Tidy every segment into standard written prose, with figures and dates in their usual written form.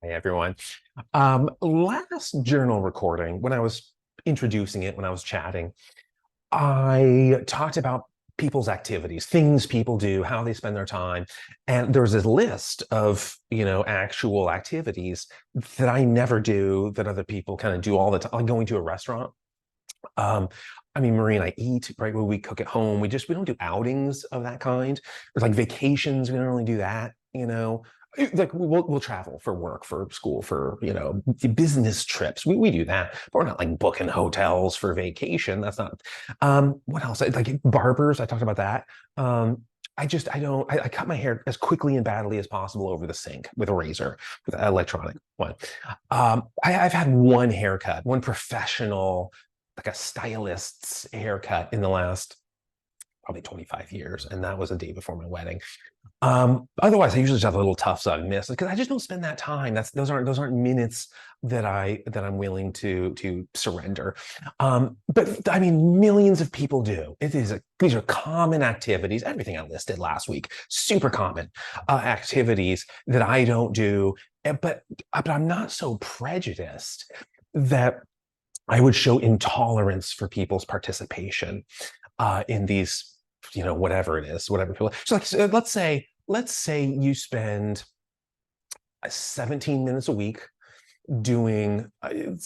Hey everyone. Last journal recording, when I was introducing it, when I was chatting, I talked about people's activities, things people do, how they spend their time. And there's this list of, actual activities that I never do that other people kind of do all the time, like going to a restaurant. Um, I mean, Marie and I eat, right? We cook at home. We don't do outings of that kind. There's like vacations. We don't really do that. Like we'll travel for work, for school, for business trips. We do that, but we're not like booking hotels for vacation. That's not. What else? Like barbers. I talked about that. I cut my hair as quickly and badly as possible over the sink with a razor, with an electronic one. I've had one haircut, one professional, like a stylist's haircut in the last probably 25 years, and that was a day before my wedding. Otherwise, I usually just have a little tufts I've missed because I just don't spend that time. Those aren't minutes that I'm willing to surrender. But I mean, millions of people do. These are common activities. Everything I listed last week, super common activities that I don't do. But I'm not so prejudiced that I would show intolerance for people's participation in these, whatever it is, whatever people. So let's say you spend 17 minutes a week doing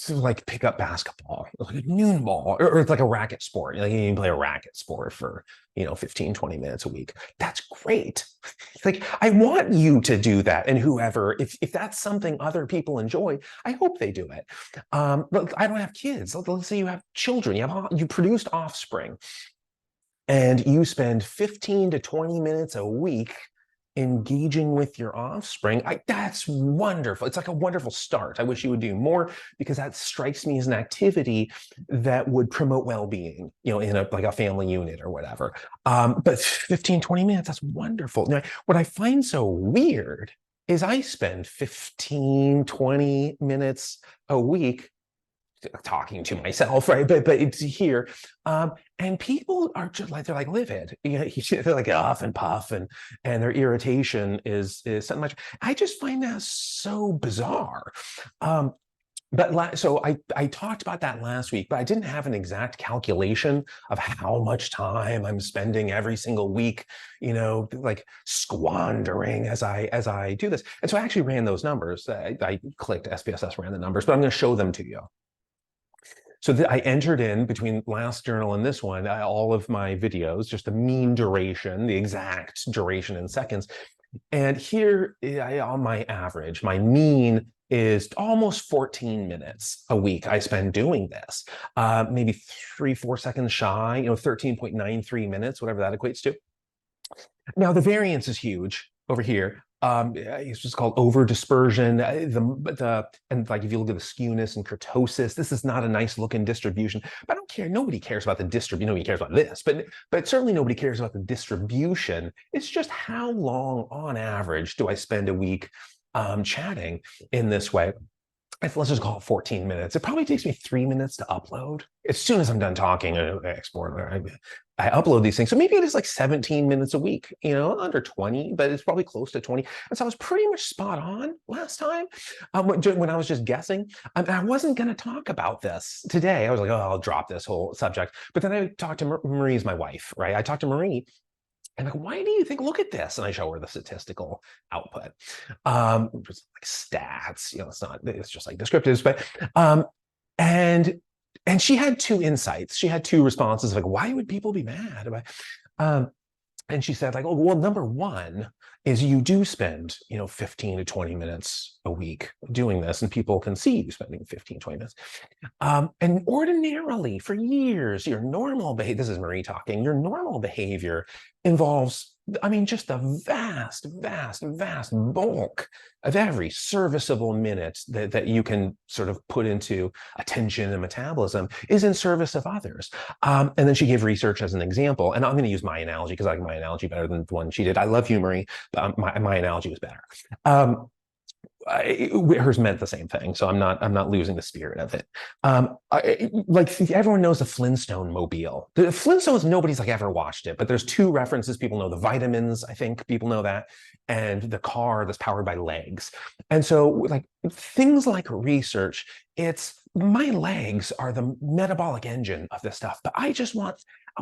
like pickup basketball, like a noon ball, or it's like a racket sport. Like you can play a racket sport for 15, 20 minutes a week. That's great. Like I want you to do that, and whoever, if that's something other people enjoy, I hope they do it. Look, I don't have kids. Let's say you have children. You produced offspring, and you spend 15 to 20 minutes a week engaging with your offspring. That's wonderful. It's like a wonderful start. I wish you would do more, because that strikes me as an activity that would promote well-being, in a family unit or whatever. But 15, 20 minutes, that's wonderful. Now, what I find so weird is I spend 15, 20 minutes a week talking to myself, right? But it's here, and people are just like, they're like livid. They're like off and puff, and their irritation is something much. I just find that so bizarre. So I talked about that last week, but I didn't have an exact calculation of how much time I'm spending every single week, like squandering as I do this. And so I actually ran those numbers. I clicked SPSS, ran the numbers, but I'm going to show them to you. So I entered in between last journal and this one, all of my videos, just the mean duration, the exact duration in seconds. And here on my average, my mean is almost 14 minutes a week I spend doing this. Maybe 3-4 seconds shy, 13.93 minutes, whatever that equates to. Now the variance is huge over here. It's just called over dispersion. And like if you look at the skewness and kurtosis, this is not a nice looking distribution. But I don't care. Nobody cares about the distribution. Nobody cares about this, but certainly nobody cares about the distribution. It's just how long on average do I spend a week chatting in this way. Let's just call it 14 minutes. It probably takes me 3 minutes to upload. As soon as I'm done talking, I export. I upload these things. So maybe it is like 17 minutes a week, under 20, but it's probably close to 20. And so I was pretty much spot on last time when I was just guessing. I wasn't going to talk about this today. I was like, oh, I'll drop this whole subject. But then I talked to Marie's my wife, right? I talked to Marie. And like, why do you think, look at this? And I show her the statistical output. Just like stats, it's just like descriptives, but and she had two insights. She had two responses, like, why would people be mad about and she said, like, oh, well, number one is you do spend, 15 to 20 minutes a week doing this, and people can see you spending 15, 20 minutes. And ordinarily, for years, your normal behavior, this is Marie talking, your normal behavior involves, just the vast, vast, vast bulk of every serviceable minute that you can sort of put into attention and metabolism is in service of others. And then she gave research as an example, and I'm going to use my analogy because I like my analogy better than the one she did. I love you, Marie, but my analogy was better. hers meant the same thing, so I'm not losing the spirit of it. Like everyone knows the Flintstone mobile. The Flintstones, nobody's like ever watched it, but there's two references people know: the vitamins, I think people know that, and the car that's powered by legs. And so, like things like research, it's my legs are the metabolic engine of this stuff, but I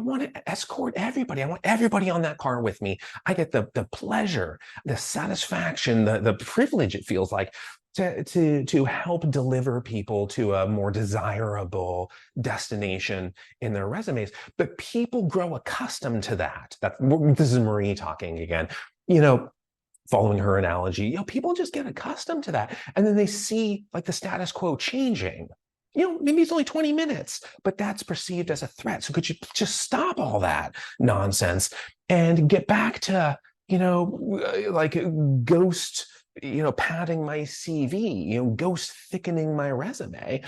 want to escort everybody. I want everybody on that car with me. I get the pleasure, the satisfaction, the privilege it feels like to help deliver people to a more desirable destination in their resumes. But people grow accustomed to that. This is Marie talking again. You know, following her analogy, people just get accustomed to that. And then they see like the status quo changing. Maybe it's only 20 minutes, but that's perceived as a threat. So could you just stop all that nonsense and get back to, like ghost, padding my CV, ghost thickening my resume.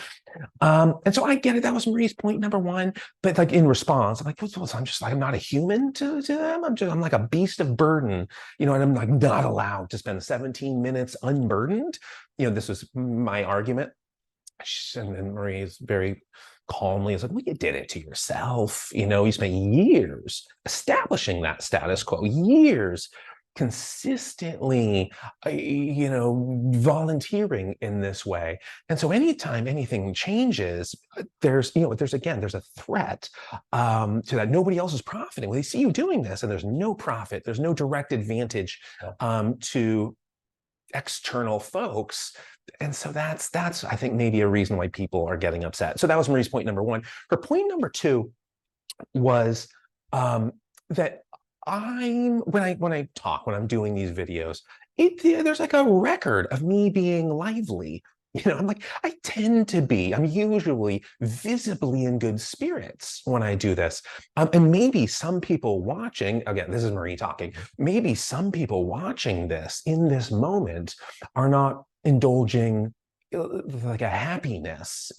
And so I get it. That was Marie's point number one. But like in response, I'm like, well, I'm just like, I'm not a human to them. I'm like a beast of burden, and I'm like not allowed to spend 17 minutes unburdened. This was my argument. And then Marie's very calmly is like, well, you did it to yourself. You spent years establishing that status quo, years consistently, volunteering in this way. And so anytime anything changes, there's a threat to that. Nobody else is profiting. Well, they see you doing this and there's no profit. There's no direct advantage to external folks. And so that's I think maybe a reason why people are getting upset. So that was Marie's point number one. Her point number two was that when I'm doing these videos, there's like a record of me being lively. I'm like, I'm usually visibly in good spirits when I do this. And maybe some people watching, again, this is Marie talking, maybe some people watching this in this moment are not indulging like a happiness,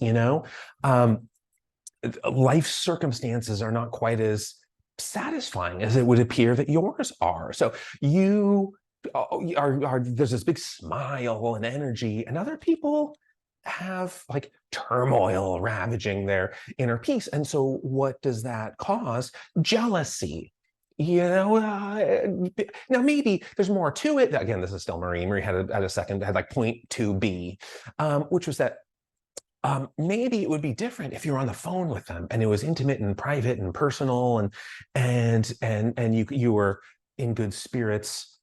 life circumstances are not quite as satisfying as it would appear that yours are. So you there's this big smile and energy, and other people have like turmoil ravaging their inner peace. And so what does that cause? Jealousy. Now maybe there's more to it. Again, this is still Marie. Marie had like point 2b, which was that maybe it would be different if you were on the phone with them and it was intimate and private and personal and you were in good spirits.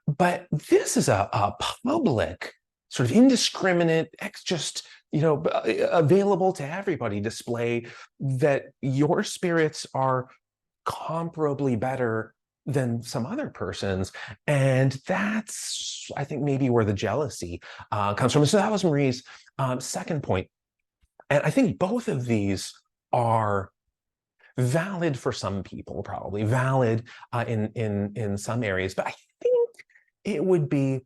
But this is a public, sort of indiscriminate, just, available to everybody display that your spirits are comparably better than some other person's. And that's, I think, maybe where the jealousy comes from. So that was Marie's second point. And I think both of these are valid for some people, probably valid in some areas, but I think it would be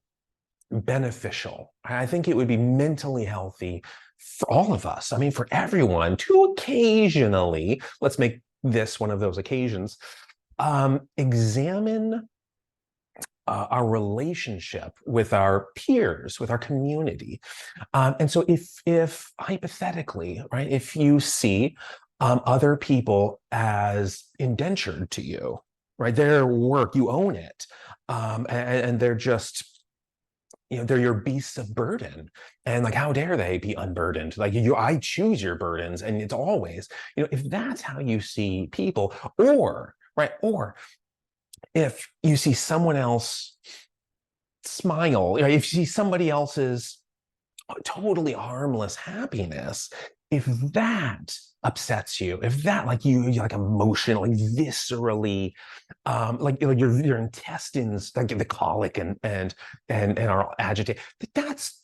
beneficial. I think it would be mentally healthy for all of us. I mean, for everyone to occasionally, let's make this one of those occasions, examine our relationship with our peers, with our community. And so if hypothetically, right, if you see other people as indentured to you, right, their work, you own it, and they're just, they're your beasts of burden, and like, how dare they be unburdened? Like I choose your burdens, and it's always, if that's how you see people, or if you see someone else smile, if you see somebody else's totally harmless happiness, if that upsets you, if that like you like emotionally, viscerally, like your intestines, like the colic and are agitated,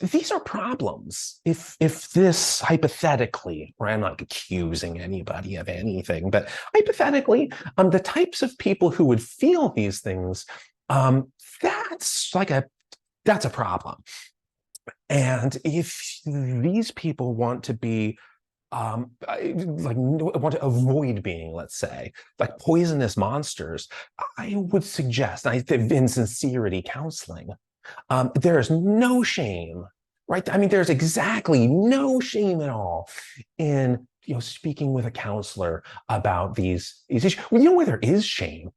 these are problems. If this hypothetically, right, I'm not accusing anybody of anything, but hypothetically, the types of people who would feel these things, that's a problem. And if these people want to be want to avoid being, let's say, like poisonous monsters, I would suggest, in sincerity counseling, There is no shame, right? I mean, there's exactly no shame at all in speaking with a counselor about these issues. Well, you know where there is shame?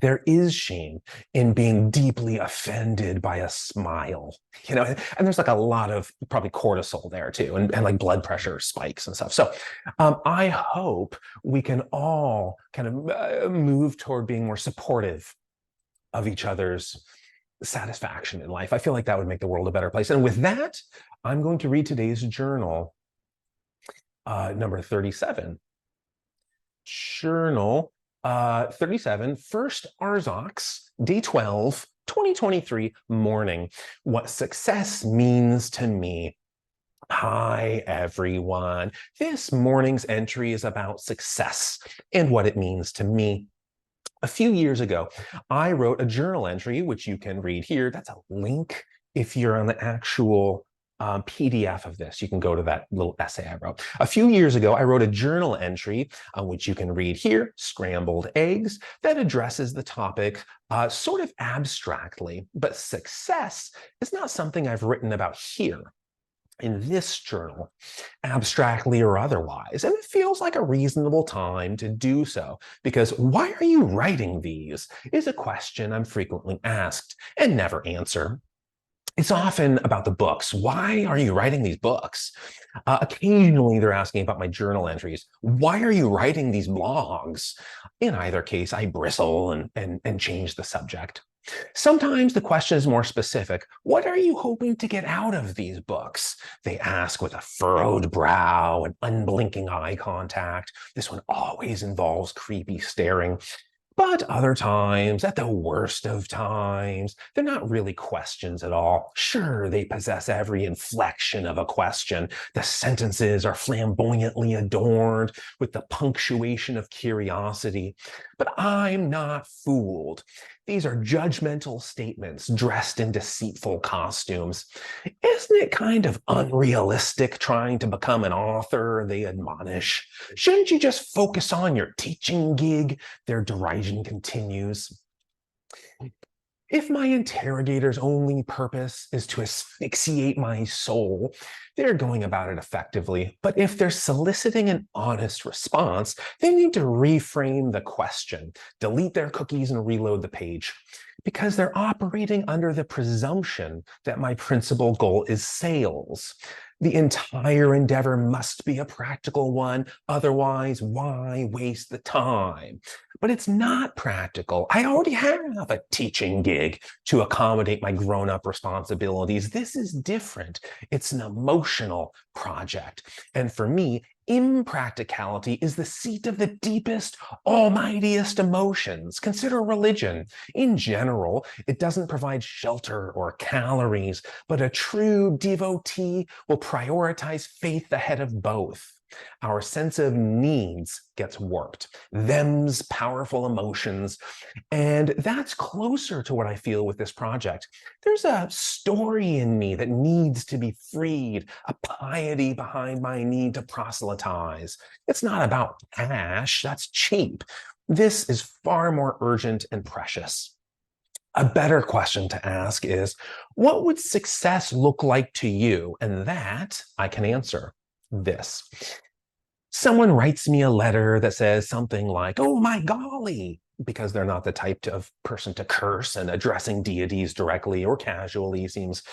There is shame in being deeply offended by a smile, and there's like a lot of probably cortisol there too, and like blood pressure spikes and stuff. So I hope we can all kind of move toward being more supportive of each other's satisfaction in life. I feel like that would make the world a better place. And with that, I'm going to read today's journal, number 37. Journal 37, first Arzox, day 12, 2023 morning. What success means to me. Hi, everyone. This morning's entry is about success and what it means to me. A few years ago, I wrote a journal entry, which you can read here. That's a link if you're on the actual PDF of this. You can go to that little essay I wrote. A few years ago, I wrote a journal entry, which you can read here, Scrambled Eggs, that addresses the topic sort of abstractly. But success is not something I've written about here in this journal, abstractly or otherwise, and it feels like a reasonable time to do so, because why are you writing these is a question I'm frequently asked and never answer. It's often about the books. Why are you writing these books? Occasionally, they're asking about my journal entries. Why are you writing these blogs? In either case, I bristle and change the subject. Sometimes the question is more specific. What are you hoping to get out of these books? They ask with a furrowed brow and unblinking eye contact. This one always involves creepy staring. But other times, at the worst of times, they're not really questions at all. Sure, they possess every inflection of a question. The sentences are flamboyantly adorned with the punctuation of curiosity. But I'm not fooled. These are judgmental statements dressed in deceitful costumes. Isn't it kind of unrealistic trying to become an author? They admonish. Shouldn't you just focus on your teaching gig? Their derision continues. If my interrogator's only purpose is to asphyxiate my soul, they're going about it effectively. But if they're soliciting an honest response, they need to reframe the question, delete their cookies, and reload the page, because they're operating under the presumption that my principal goal is sales. The entire endeavor must be a practical one. Otherwise, why waste the time? But it's not practical. I already have a teaching gig to accommodate my grown-up responsibilities. This is different. It's an emotional project. And for me, impracticality is the seat of the deepest, almightiest emotions. Consider religion. In general, it doesn't provide shelter or calories, but a true devotee will prioritize faith ahead of both. Our sense of needs gets warped, them's powerful emotions, and that's closer to what I feel with this project. There's a story in me that needs to be freed, a piety behind my need to proselytize. It's not about cash, that's cheap. This is far more urgent and precious. A better question to ask is, what would success look like to you? And that I can answer. This. Someone writes me a letter that says something like, oh my golly, because they're not the type of person to curse, and addressing deities directly or casually seems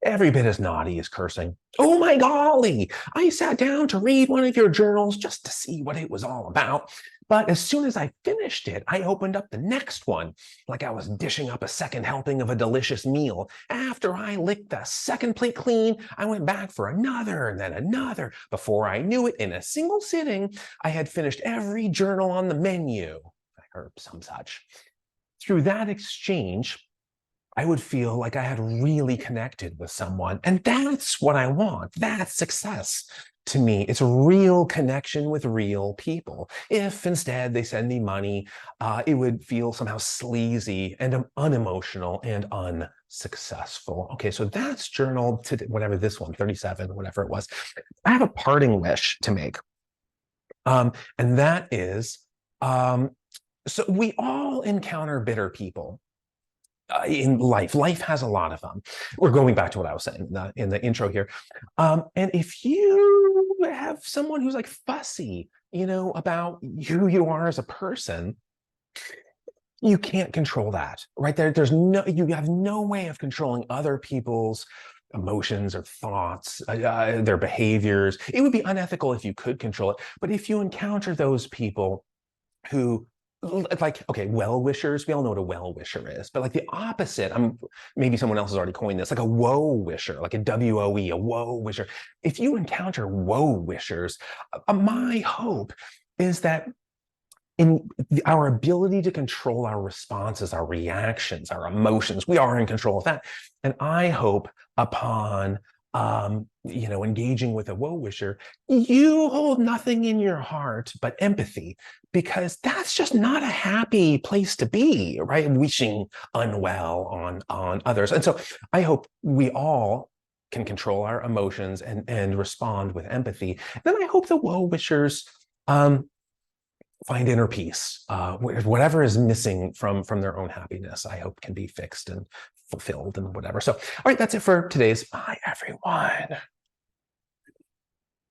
every bit as naughty as cursing. Oh my golly, I sat down to read one of your journals just to see what it was all about. But as soon as I finished it, I opened up the next one, like I was dishing up a second helping of a delicious meal. After I licked the second plate clean, I went back for another and then another. Before I knew it, in a single sitting, I had finished every journal on the menu, or some such. Through that exchange, I would feel like I had really connected with someone. And that's what I want. That's success. To me, it's a real connection with real people. If instead they send me money, it would feel somehow sleazy and unemotional and unsuccessful. Okay, so that's journal to whatever this one, 37, whatever it was. I have a parting wish to make. And that is, so we all encounter bitter people. in life. Life has a lot of them. We're going back to what I was saying in the intro here. And if you have someone who's like fussy, about who you are as a person, you can't control that, right? You have no way of controlling other people's emotions or thoughts, their behaviors. It would be unethical if you could control it. But if you encounter those people who, like, okay, well-wishers, we all know what a well-wisher is, but like the opposite, maybe someone else has already coined this, like a woe-wisher, like a W-O-E, a woe-wisher. If you encounter woe-wishers, my hope is that in our ability to control our responses, our reactions, our emotions, we are in control of that. And I hope upon engaging with a woe-wisher, you hold nothing in your heart but empathy, because that's just not a happy place to be, right? Wishing unwell on others. And so I hope we all can control our emotions and respond with empathy. Then I hope the woe-wishers find inner peace. Whatever is missing from their own happiness, I hope can be fixed and fulfilled and whatever. So, all right, that's it for today's. Bye, everyone.